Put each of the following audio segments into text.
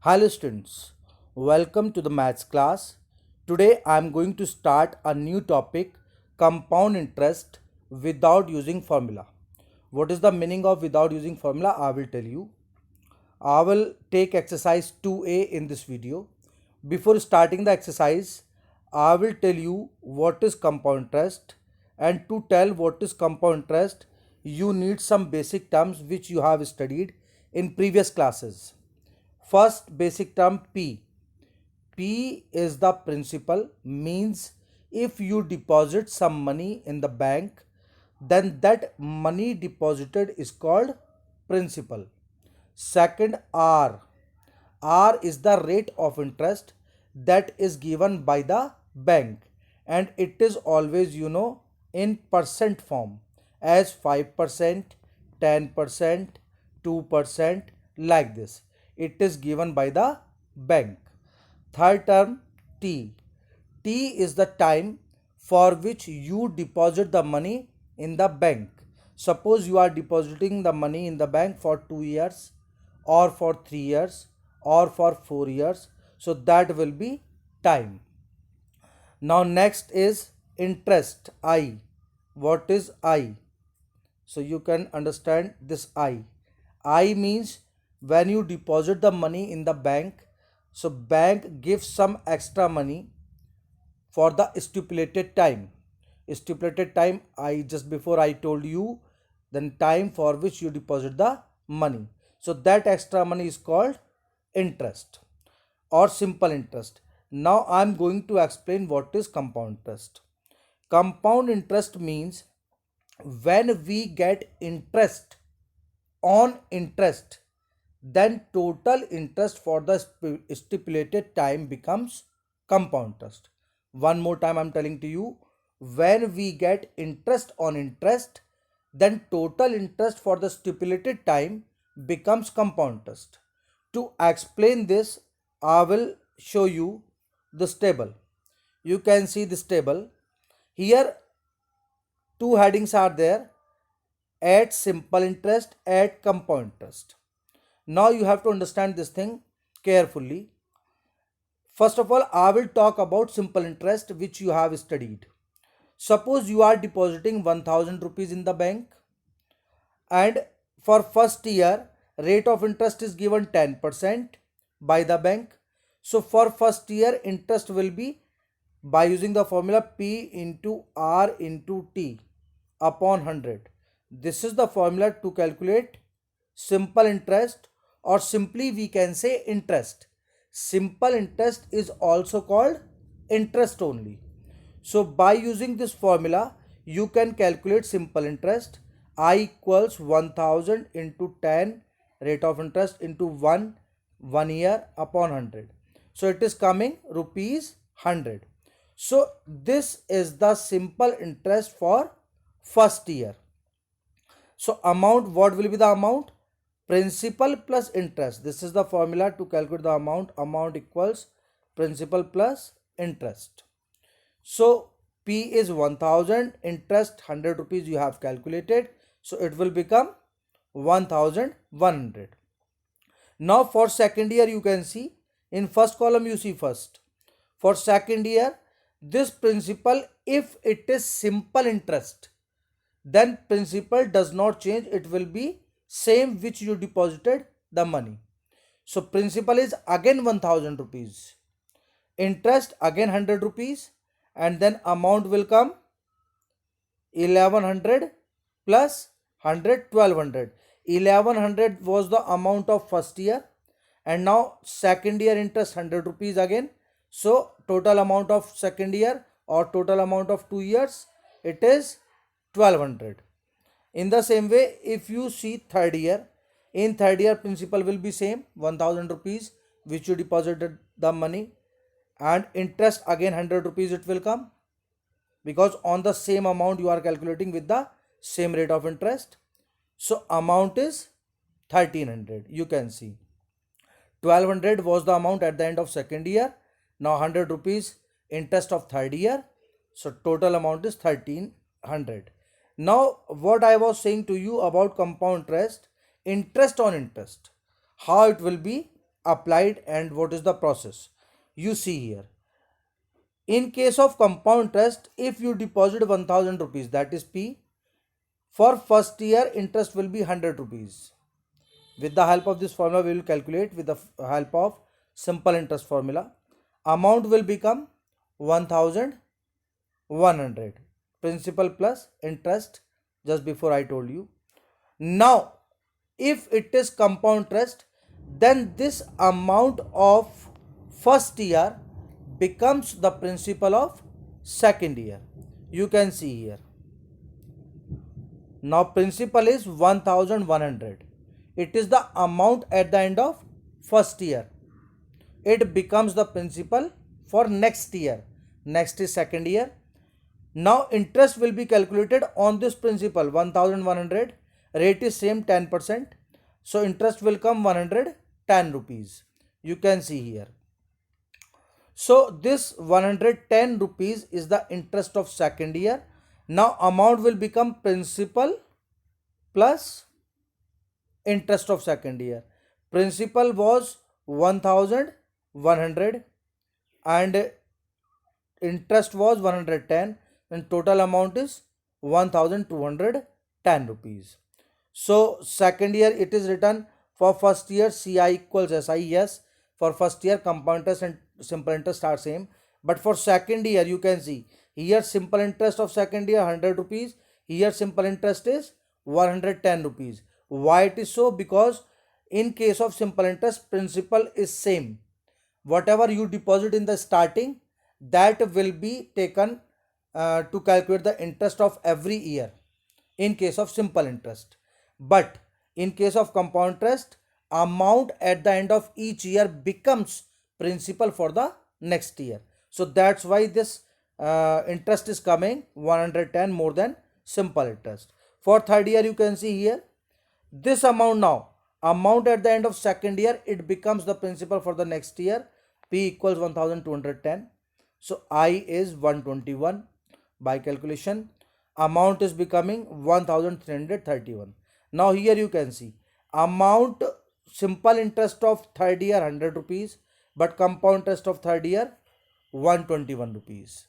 Hello students, welcome to the maths class. Today I am going to start a new topic, compound interest without using formula. What is the meaning of without using formula? I will tell you. I will take exercise 2a in this video. Before starting the exercise, I will tell you what is compound interest, and to tell what is compound interest, you need some basic terms which you have studied in previous classes. First basic term P. P is the principal, means if you deposit some money in the bank, then that money deposited is called principal. Second, R. R is the rate of interest that is given by the bank, and it is always in percent form as 5%, 10%, 2%, like this. It is given by the bank. Third term T. T is the time for which you deposit the money in the bank. Suppose you are depositing the money in the bank for 2 years or for 3 years or for 4 years. So that will be time. Now next is interest, I. What is I? So you can understand this I. I means when you deposit the money in the bank, so bank gives some extra money for the stipulated time. Stipulated time, I just before I told you, then time for which you deposit the money. So that extra money is called interest or simple interest. Now I am going to explain what is compound interest. Compound interest means when we get interest on interest, then total interest for the stipulated time becomes compound interest. One more time I am telling to you, when we get interest on interest, then total interest for the stipulated time becomes compound interest. To explain this, I will show you this table. You can see this table. Here two headings are there: at simple interest, at compound interest. Now you have to understand this thing carefully. First of all, I will talk about simple interest which you have studied. Suppose you are depositing 1000 rupees in the bank, and for first year rate of interest is given 10% by the bank. So for first year interest will be by using the formula P into R into T upon 100. This is the formula to calculate simple interest, or simply we can say interest. Simple interest is also called interest only. So by using this formula, you can calculate simple interest. I equals 1000 into 10 rate of interest into 1 year upon 100. So it is coming rupees 100. So this is the simple interest for first year. So amount, what will be the amount? Principal plus interest. This is the formula to calculate the amount. Amount equals principal plus interest. So P is 1000, interest 100 rupees you have calculated. So it will become 1100. Now for second year you can see, in first column you see first. For second year, this principal, if it is simple interest, then principal does not change. It will be same which you deposited the money. So principal is again 1000 rupees, interest again 100 rupees, and then amount will come 1100 plus 100, 1200. 1100 was the amount of first year, and now second year interest 100 rupees again. So total amount of second year or total amount of 2 years, it is 1200. In the same way, if you see third year, in third year principal will be same 1000 rupees which you deposited the money, and interest again 100 rupees it will come, because on the same amount you are calculating with the same rate of interest. So amount is 1300. You can see 1200 was the amount at the end of second year. Now 100 rupees interest of third year. So total amount is 1300. Now what I was saying to you about compound interest, interest on interest, how it will be applied and what is the process. You see here. In case of compound interest, if you deposit 1000 rupees, that is P, for first year interest will be 100 rupees. With the help of this formula, we will calculate with the help of simple interest formula. Amount will become 1100. Principal plus interest, just before I told you. Now, if it is compound interest, then this amount of first year becomes the principal of second year. You can see here. Now principal is 1100. It is the amount at the end of first year. It becomes the principal for next year. Next is second year. Now interest will be calculated on this principal 1100. Rate is same 10%. So interest will come 110 rupees. You can see here. So this 110 rupees is the interest of second year. Now amount will become principal plus interest of second year. Principal was 1100 and interest was 110 and total amount is 1210 rupees. So second year it is written for first year CI equals SI. Yes, for first year compound interest and simple interest are same, but for second year you can see here simple interest of second year 100 rupees, here simple interest is 110 rupees. Why it is so? Because in case of simple interest, principal is same. Whatever you deposit in the starting, that will be taken to calculate the interest of every year in case of simple interest. But in case of compound interest, amount at the end of each year becomes principal for the next year. So that's why this interest is coming 110 more than simple interest. For third year, you can see here this amount now. Amount at the end of second year, it becomes the principal for the next year. P equals 1210. So I is 121 by calculation. Amount is becoming 1331. Now here you can see amount simple interest of third year 100 rupees, but compound interest of third year 121 rupees.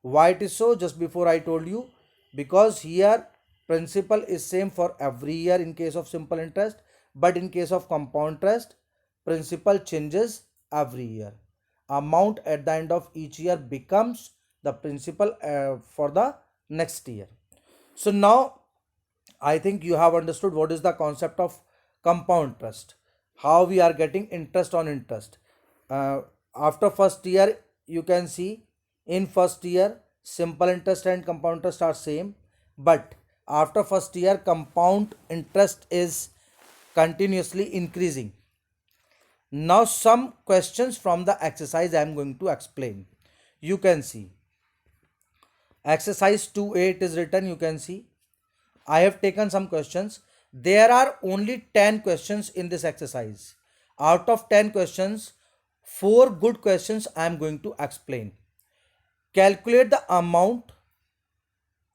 Why it is so? Just before I told you, because here principal is same for every year in case of simple interest, but in case of compound interest, principal changes every year. Amount at the end of each year becomes the principal for the next year. So now I think you have understood what is the concept of compound interest, how we are getting interest on interest. After first year, you can see in first year simple interest and compound interest are same, but after first year compound interest is continuously increasing. Now some questions from the exercise I am going to explain. You can see exercise 2.8 is written. You can see I have taken some questions. There are only 10 questions in this exercise. Out of 10 questions, 4 good questions I am going to explain. Calculate the amount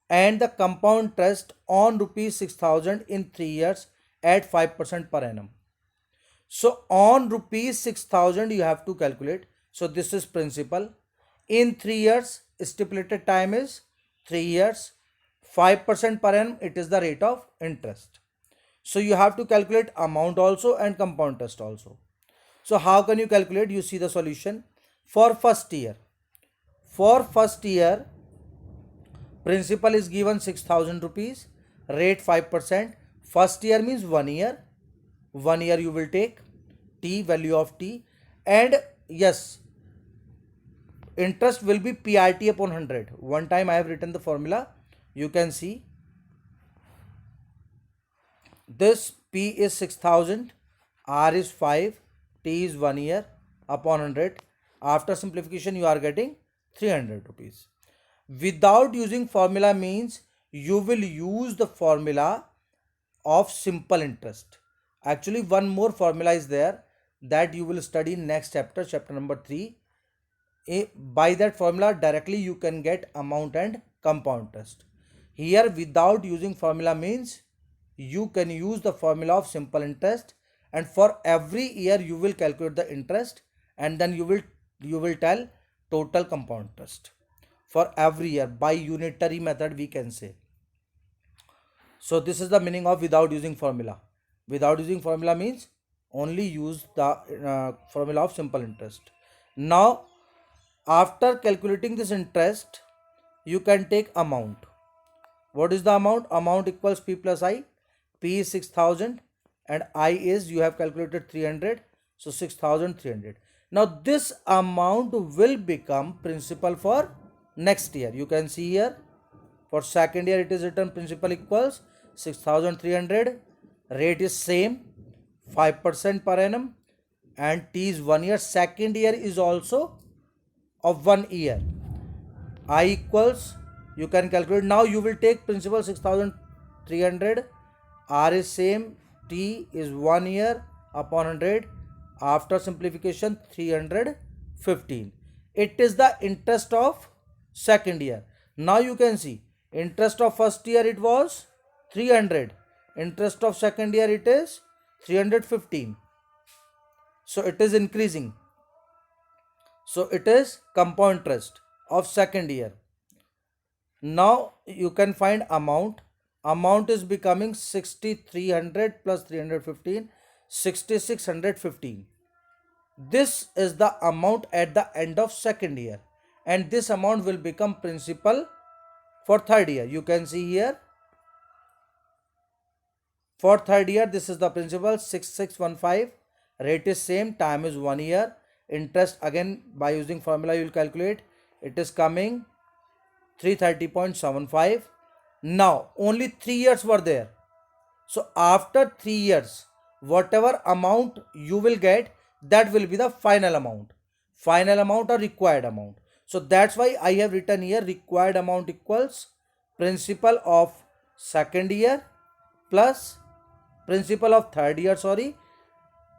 and the compound interest on rupees 6000 in 3 years at 5% per annum. So on rupees 6000 you have to calculate. So this is principal. In 3 years, stipulated time is 3 years. 5% per annum, it is the rate of interest. So you have to calculate amount also and compound interest also. So how can you calculate? You see the solution. For first year, principal is given 6000 rupees, rate 5%. First year means 1 year. 1 year you will take T, value of T, and yes, interest will be PRT upon 100. One time I have written the formula. You can see this P is 6000, R is 5, T is 1 year upon 100. After simplification, you are getting 300 rupees. Without using formula means you will use the formula of simple interest. Actually, one more formula is there that you will study in next chapter, chapter number 3. By that formula, directly you can get amount and compound interest. Here, without using formula means you can use the formula of simple interest and for every year you will calculate the interest, and then you will tell total compound interest for every year by unitary method, we can say. So this is the meaning of without using formula. Without using formula means only use the formula of simple interest. Now, after calculating this interest, you can take amount. What is the amount? Amount equals P plus I. P is 6,000 and I is, you have calculated 300. So 6,300. Now this amount will become principal for next year. You can see here for second year it is written principal equals 6,300. Rate is same 5% per annum and T is 1 year. Second year is also of 1 year. I equals, you can calculate. Now you will take principal 6,300. R is same. T is 1 year upon 100. After simplification 315. It is the interest of second year. Now you can see interest of first year it was 300. Interest of second year it is 315. So it is increasing. So it is compound interest of second year. Now you can find amount. Amount is becoming 6,300 plus 315, 6,615. This is the amount at the end of second year, and this amount will become principal for third year. You can see here for third year this is the principal 6,615. Rate is same, time is 1 year. Interest again by using formula you will calculate. It is coming 330.75. Now only 3 years were there. So after 3 years, whatever amount you will get, that will be the final amount. Final amount or required amount. So that's why I have written here required amount equals principal of second year plus principal of third year,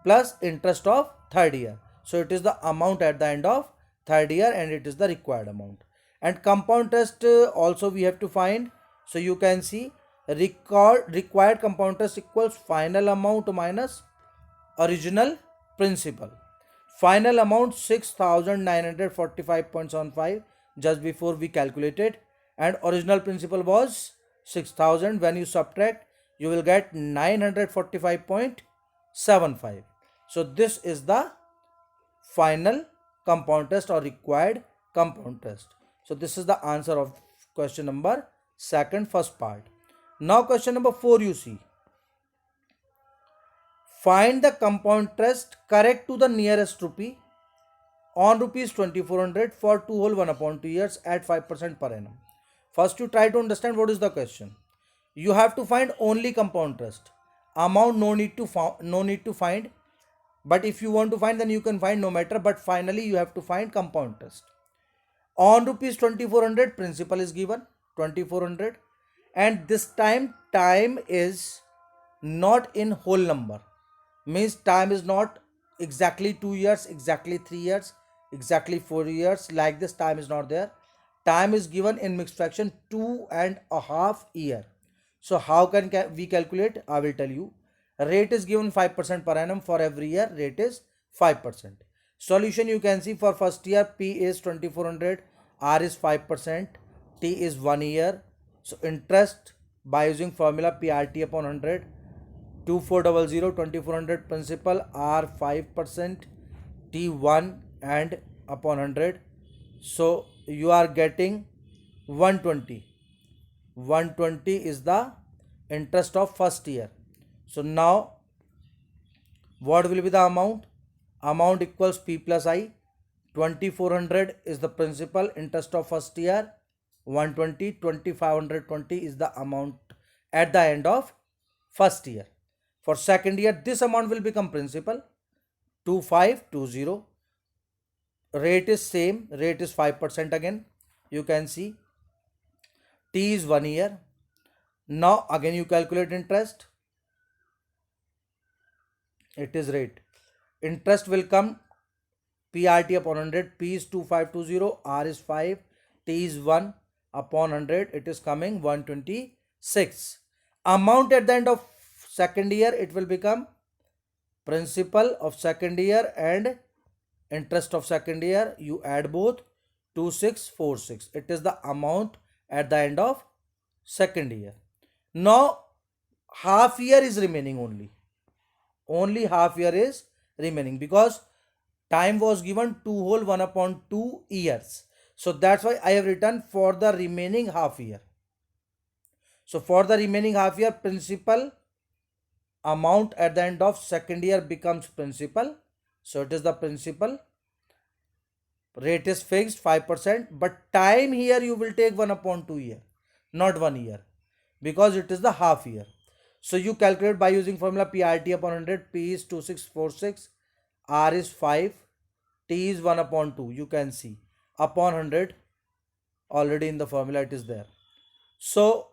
plus interest of third year. So it is the amount at the end of third year and it is the required amount. And compound interest also we have to find. So you can see required compound interest equals final amount minus original principal. Final amount 6,945.75 just before we calculated, and original principal was 6,000. When you subtract you will get 945.75. So this is the final compound interest or required compound interest. So this is the answer of question number second, first part. Now question number 4 you see. Find the compound interest correct to the nearest rupee on rupees 2,400 for 2 whole 1/2 years at 5% per annum. First you try to understand what is the question. You have to find only compound interest. Amount no need to find. But if you want to find then you can find no matter. But finally you have to find compound interest. On rupees 2,400 principal is given 2,400, and this time is not in whole number. Means time is not exactly 2 years, exactly 3 years, exactly 4 years. Like this time is not there. Time is given in mixed fraction 2.5 year. So how can we calculate? I will tell you. Rate is given 5% per annum for every year. Rate is 5%. Solution you can see for first year P is 2,400, R is 5%, T is 1 year. So interest by using formula PRT upon 100, 2,400, 2,400 principal, R 5%, T 1 and upon 100. So you are getting 120. 120 is the interest of first year. So now what will be the amount? Amount equals P plus I. 2,400 is the principal interest of first year. 120, 2,520 is the amount at the end of first year. For second year this amount will become principal 2,520. Rate is same. Rate is 5% again. You can see T is 1 year. Now again you calculate interest. It is rate. Interest will come PRT upon 100. P is 2,520. R is 5. T is 1 upon 100. It is coming 126. Amount at the end of second year it will become principal of second year and interest of second year, you add both, 2646. It is the amount at the end of second year. Now half year is remaining, only half year is remaining, because time was given 2 whole 1 upon 2 years. So that's why I have written for the remaining half year. So for the remaining half year, principal amount at the end of second year becomes principal. So it is the principal. Rate is fixed 5%, but time here you will take 1 upon 2 year, not 1 year, because it is the half year. So you calculate by using formula PRT upon 100. P is 2646, R is 5, T is 1 upon 2. You can see upon 100 already in the formula it is there. So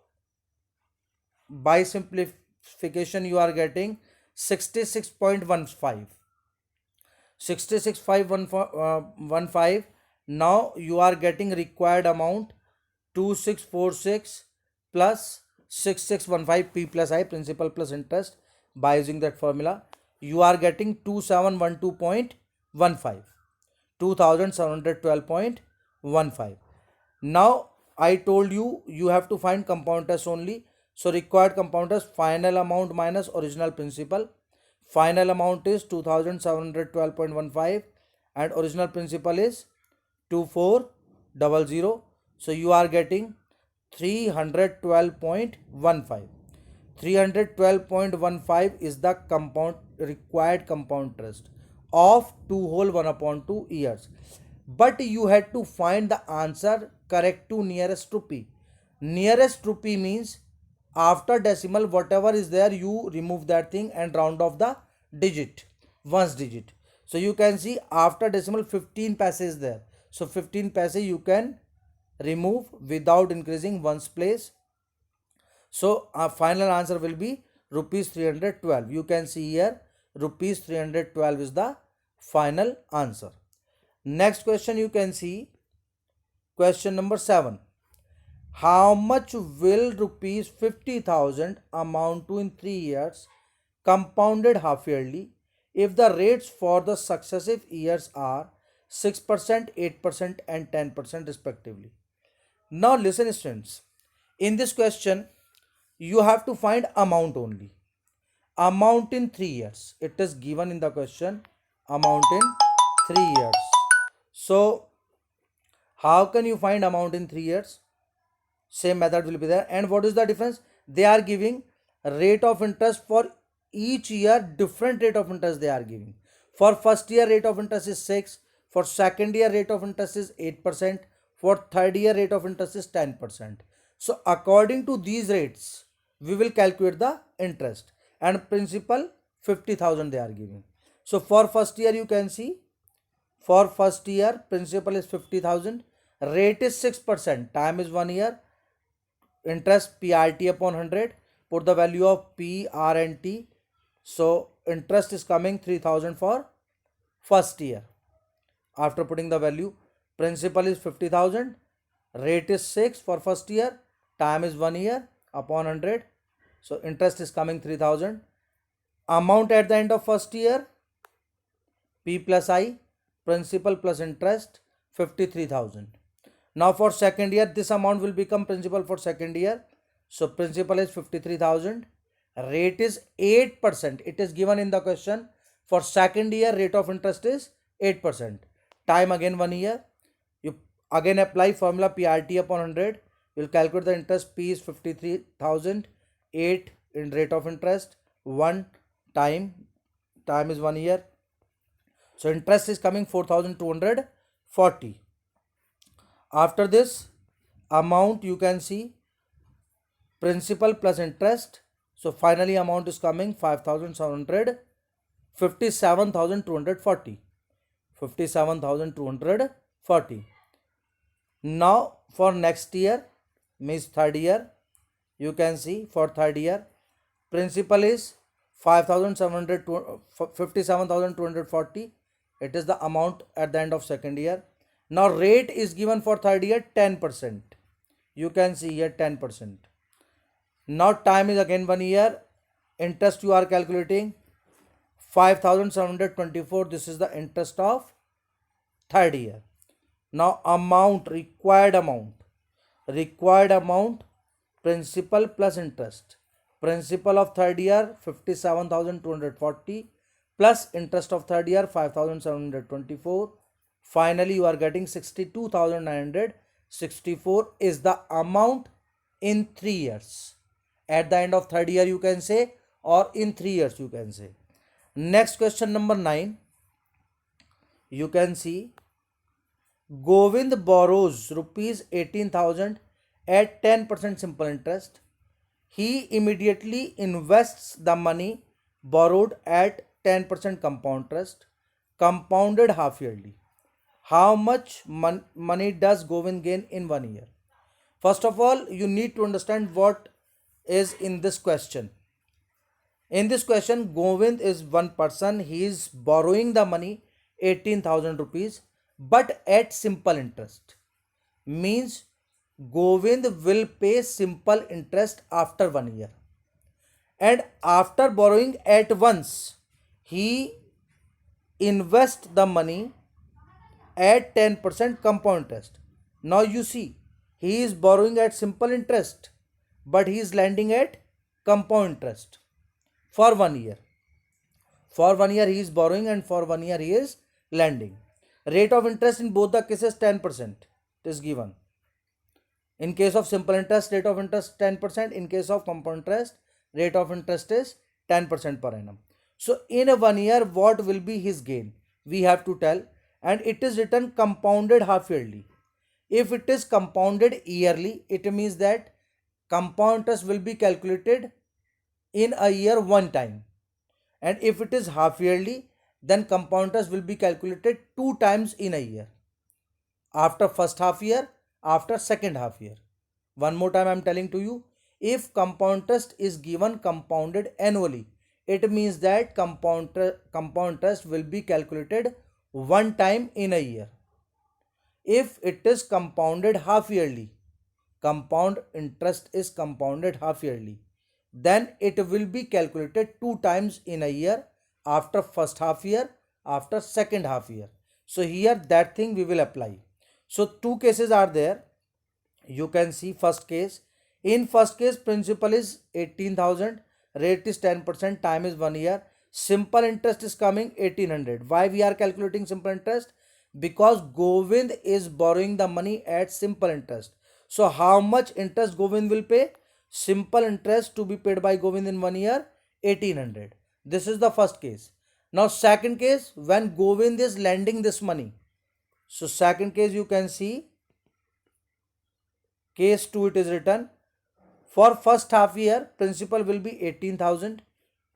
by simplification you are getting 66.15. 66.15. Now you are getting required amount 2646 plus 6615, P plus I, principal plus interest. By using that formula you are getting 2712.15, 2712.15. Now I told you you have to find compound interest only. So required compound interest, final amount minus original principal. Final amount is 2712.15 and original principal is 2400. So you are getting 312.15. 312.15 is the required compound interest of 2 whole 1 upon 2 years. But you had to find the answer correct to nearest to P. Nearest to P means after decimal whatever is there you remove that thing and round off the digit, ones digit. So you can see after decimal 15 paise is there. So 15 paise you can remove without increasing ones place. So our final answer will be rupees 312. You can see here rupees 312 is the final answer. Next question you can see, question number 7. How much will rupees 50,000 amount to in 3 years compounded half yearly if the rates for the successive years are 6%, 8% and 10% respectively? Now listen students, in this question you have to find amount only. Amount in 3 years. It is given in the question, amount in 3 years. So how can you find amount in 3 years? Same method will be there. And what is the difference? They are giving rate of interest for each year, different rate of interest they are giving. For first year rate of interest is 6, for second year rate of interest is 8%, for third year rate of interest is 10%. So according to these rates we will calculate the interest, and principal 50,000 they are giving. So for first year you can see, for first year principal is 50,000, rate is 6%, time is 1 year, interest PRT upon 100, put the value of P, R and T. So interest is coming 3,000 for first year. After putting the value, principal is 50,000, rate is 6 for first year, time is 1 year upon 100. So interest is coming 3,000. Amount at the end of first year, P plus I, principal plus interest 53,000. Now for second year this amount will become principal for second year. So principal is 53,000, rate is 8%. It is given in the question. For second year rate of interest is 8%. Time again 1 year. You again apply formula PRT upon 100. You will calculate the interest. P is 53,000, 8 in rate of interest, 1 time is 1 year. So interest is coming 4,240. After this amount you can see principal plus interest. So finally amount is coming 5,700, 57,240. 57,240. Now for next year means third year, you can see for third year principal is 5,700 57,240. It is the amount at the end of second year. Now rate is given for third year 10%. You can see here 10%. Now time is again 1 year. Interest you are calculating 5,724, this is the interest of third year. Now amount, required amount, principal plus interest. Principal of third year 57,240 plus interest of third year 5,724. Finally you are getting 62,964 is the amount in 3 years. At the end of third year you can say, or in 3 years you can say. Next question number 9. You can see Govind borrows rupees 18,000 at 10% simple interest. He immediately invests the money borrowed at 10% compound interest, compounded half yearly. How much money does Govind gain in 1 year? First of all, you need to understand what is in this question. In this question, Govind is one person. He is borrowing the money 18,000 rupees but at simple interest. Means Govind will pay simple interest after 1 year. And after borrowing at once, he invests the money at 10% compound interest. Now you see, he is borrowing at simple interest but he is lending at compound interest for 1 year. For 1 year he is borrowing and for 1 year he is lending. Rate of interest in both the cases 10% is given. In case of simple interest, rate of interest 10%. In case of compound interest, rate of interest is 10% per annum. So in a 1 year, what will be his gain? We have to tell, and it is written compounded half yearly. If it is compounded yearly, it means that compound interest will be calculated in a year one time. And if it is half yearly, then compound interest will be calculated 2 times in a year. After first half year, after second half year. One more time I am telling to you, if compound interest is given compounded annually, it means that compound interest will be calculated one time in a year. If it is compounded half yearly, compound interest is compounded half yearly, then it will be calculated 2 times in a year, after first half year, after second half year. So here that thing we will apply. So 2 cases are there. You can see first case. In first case, principal is 18,000, rate is 10%, time is 1 year. Simple interest is coming 1800. Why we are calculating simple interest? Because Govind is borrowing the money at simple interest. So how much interest Govind will pay? Simple interest to be paid by Govind in 1 year, 1800. This is the first case. Now second case, when Govind is lending this money. So second case you can see, case 2 it is written. For first half year, principal will be 18,000,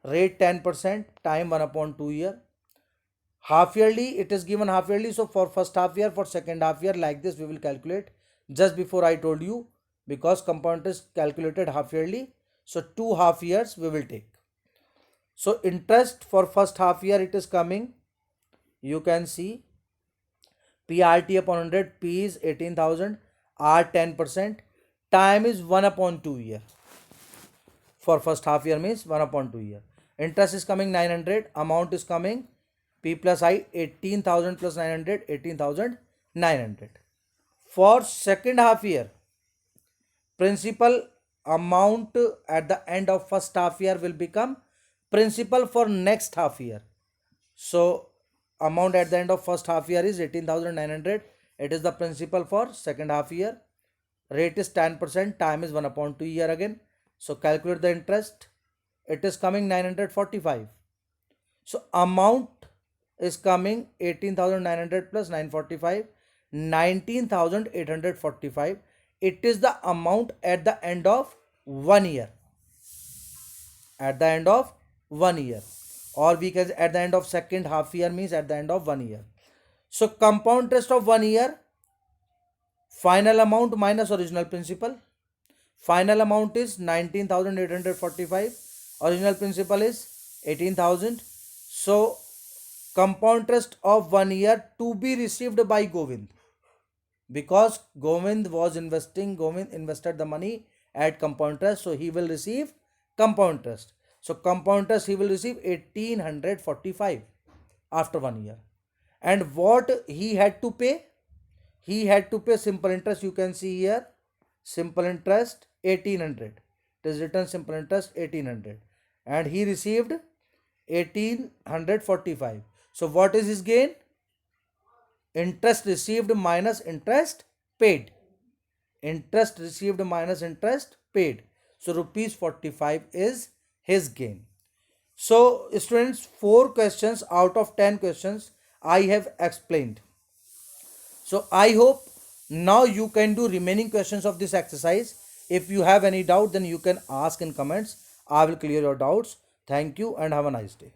rate 10%, time 1/2 year. Half yearly, it is given half yearly. So for first half year, for second half year, like this we will calculate. Just before I told you, because compound is calculated half yearly. So 2 half years we will take. So interest for first half year it is coming. You can see PRT upon 100, P is 18,000, R 10%, time is 1/2 year. For first half year means 1/2 year. Interest is coming 900, amount is coming P plus I 18,000 plus 900, 18,900. For second half year, principal amount at the end of first half year will become principal for next half year. So amount at the end of first half year is 18,900. It is the principal for second half year. Rate is 10%, time is 1/2 year again. So calculate the interest. It is coming 945. So amount is coming 18,900 plus 945, 19,845. It is the amount at the end of 1 year. At the end of 1 year. Or we can at the end of second half year means at the end of 1 year. So compound interest of 1 year, final amount minus original principal. Final amount is 19,845. Original principal is 18,000. So compound interest of 1 year to be received by Govind. Because Govind invested the money at compound interest, so he will receive compound interest. So compound interest he will receive 1845 after 1 year. And what he had to pay? He had to pay simple interest. You can see here simple interest 1800. It is written simple interest 1800, and he received 1845. So what is his gain? Interest received minus interest paid. Interest received minus interest paid. So rupees 45 is his gain. So students, 4 questions out of 10 questions I have explained. So I hope now you can do remaining questions of this exercise. If you have any doubt, then you can ask in comments. I will clear your doubts. Thank you and have a nice day.